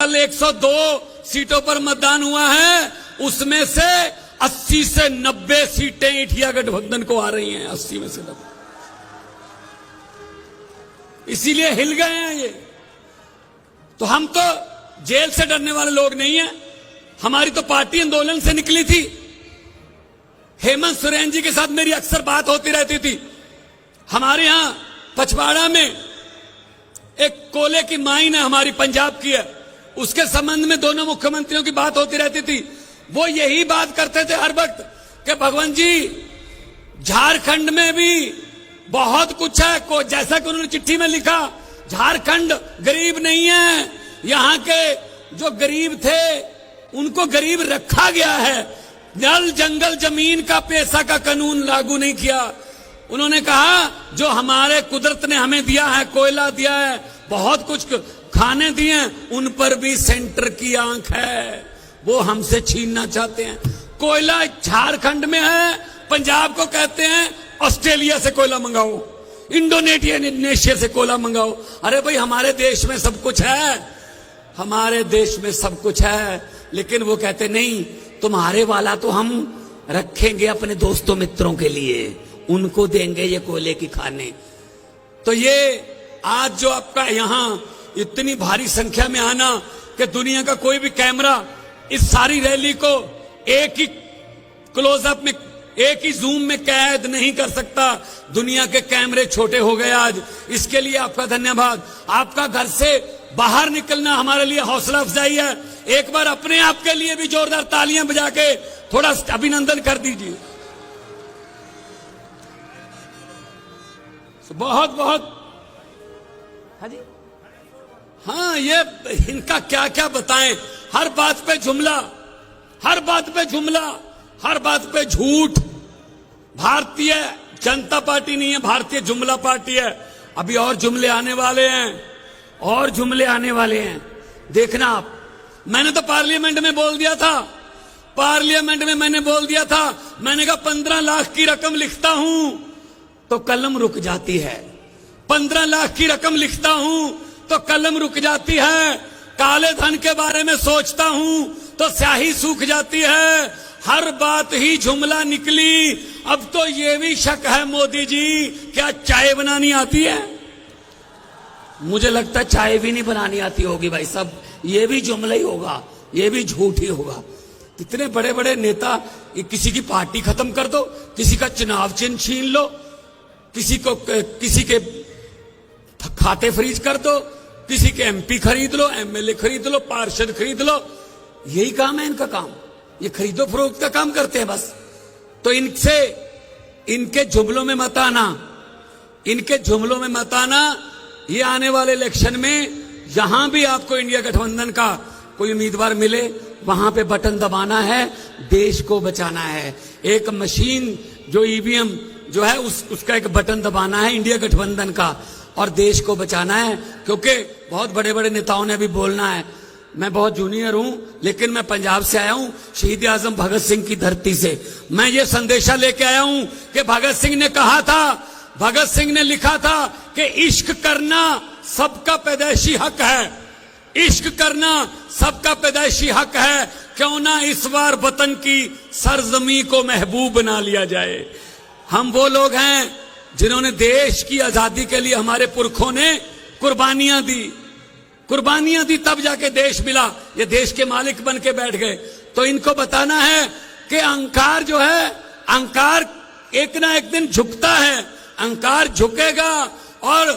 कल 102 सीटों पर मतदान हुआ है, उसमें से 80 से 90 सीटें इंडिया गठबंधन को आ रही हैं। 80 में से 90, इसीलिए हिल गए हैं ये। तो हम तो जेल से डरने वाले लोग नहीं हैं। हमारी तो पार्टी आंदोलन से निकली थी। हेमंत सोरेन जी के साथ मेरी अक्सर बात होती रहती थी। हमारे यहां पचवाड़ा में एक कोयले की माइन है, हमारी पंजाब की है, उसके संबंध में दोनों मुख्यमंत्रियों की बात होती रहती थी। वो यही बात करते थे हर वक्त कि भगवान जी, झारखंड में भी बहुत कुछ है को, जैसा कि उन्होंने चिट्ठी में लिखा, झारखंड गरीब नहीं है, यहां के जो गरीब थे उनको गरीब रखा गया है। जल जंगल जमीन का पैसा का कानून लागू नहीं किया। उन्होंने कहा जो हमारे कुदरत ने हमें दिया है, कोयला दिया है, बहुत कुछ खाने दिए हैं, उन पर भी सेंटर की आंख है, वो हमसे छीनना चाहते हैं। कोयला झारखंड में है, पंजाब को कहते हैं ऑस्ट्रेलिया से कोयला मंगाओ, इंडोनेशिया से कोयला मंगाओ। अरे भाई, हमारे देश में सब कुछ है, हमारे देश में सब कुछ है, लेकिन वो कहते नहीं, तुम्हारे वाला तो हम रखेंगे अपने दोस्तों मित्रों के लिए, उनको देंगे ये कोयले की खाने। तो ये आज जो आपका यहां इतनी भारी संख्या में आना कि दुनिया का कोई भी कैमरा इस सारी रैली को एक ही क्लोजअप में, एक ही जूम में कैद नहीं कर सकता। दुनिया के कैमरे छोटे हो गए आज। इसके लिए आपका धन्यवाद। आपका घर से बाहर निकलना हमारे लिए हौसला अफजाई है। एक बार अपने आप के लिए भी जोरदार तालियां बजा के थोड़ा अभिनंदन कर दीजिए। बहुत बहुत हाँ, ये इनका क्या क्या बताएं। हर बात पे जुमला, हर बात पे जुमला, हर बात पे झूठ। भारतीय जनता पार्टी नहीं है, भारतीय जुमला पार्टी है। अभी और जुमले आने वाले हैं, और जुमले आने वाले हैं, देखना आप। मैंने तो पार्लियामेंट में बोल दिया था, पार्लियामेंट में मैंने बोल दिया था, मैंने कहा 15 लाख की रकम लिखता हूं तो कलम रुक जाती है। 15 लाख की रकम लिखता हूं तो कलम रुक जाती है। काले धन के बारे में सोचता हूं तो स्याही सूख जाती है। हर बात ही जुमला निकली। अब तो ये भी शक है मोदी जी, क्या चाय बनानी आती है? मुझे लगता है चाय भी नहीं बनानी आती होगी भाई साहब। ये भी जुमला ही होगा, ये भी झूठ ही होगा। इतने बड़े बड़े नेता, किसी की पार्टी खत्म कर दो, किसी का चुनाव चिन्ह छीन लो, किसी के खाते फ्रीज कर दो, किसी के एमपी खरीद लो, एमएलए खरीद लो, पार्षद खरीद लो। यही काम है इनका काम, ये खरीदो फरोख्त का काम करते हैं बस। तो इनसे, इनके जुमलों में मत आना, इनके जुमलों में मत आना। ये आने वाले इलेक्शन में जहां भी आपको इंडिया गठबंधन का कोई उम्मीदवार मिले, वहां पे बटन दबाना है, देश को बचाना है। एक मशीन जो ईवीएम जो है उसका एक बटन दबाना है इंडिया गठबंधन का, और देश को बचाना है। क्योंकि बहुत बड़े बड़े नेताओं ने भी बोलना है। मैं बहुत जूनियर हूं, लेकिन मैं पंजाब से आया हूं, शहीद आजम भगत सिंह की धरती से। मैं ये संदेशा लेके आया हूं कि भगत सिंह ने कहा था, भगत सिंह ने लिखा था कि इश्क करना सबका पैदाइशी हक है, इश्क करना सबका पैदाइशी हक है। क्यों ना इस बार वतन की सरजमी को महबूब बना लिया जाए। हम वो लोग हैं जिन्होंने देश की आजादी के लिए, हमारे पुरखों ने कुर्बानियां दी, कुर्बानियां दी, तब जाके देश मिला। ये देश के मालिक बन के बैठ गए। तो इनको बताना है कि अहंकार जो है, अहंकार एक ना एक दिन झुकता है, अहंकार झुकेगा। और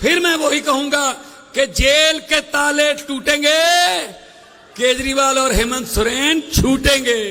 फिर मैं वही कहूंगा कि जेल के ताले टूटेंगे, केजरीवाल और हेमंत सोरेन छूटेंगे।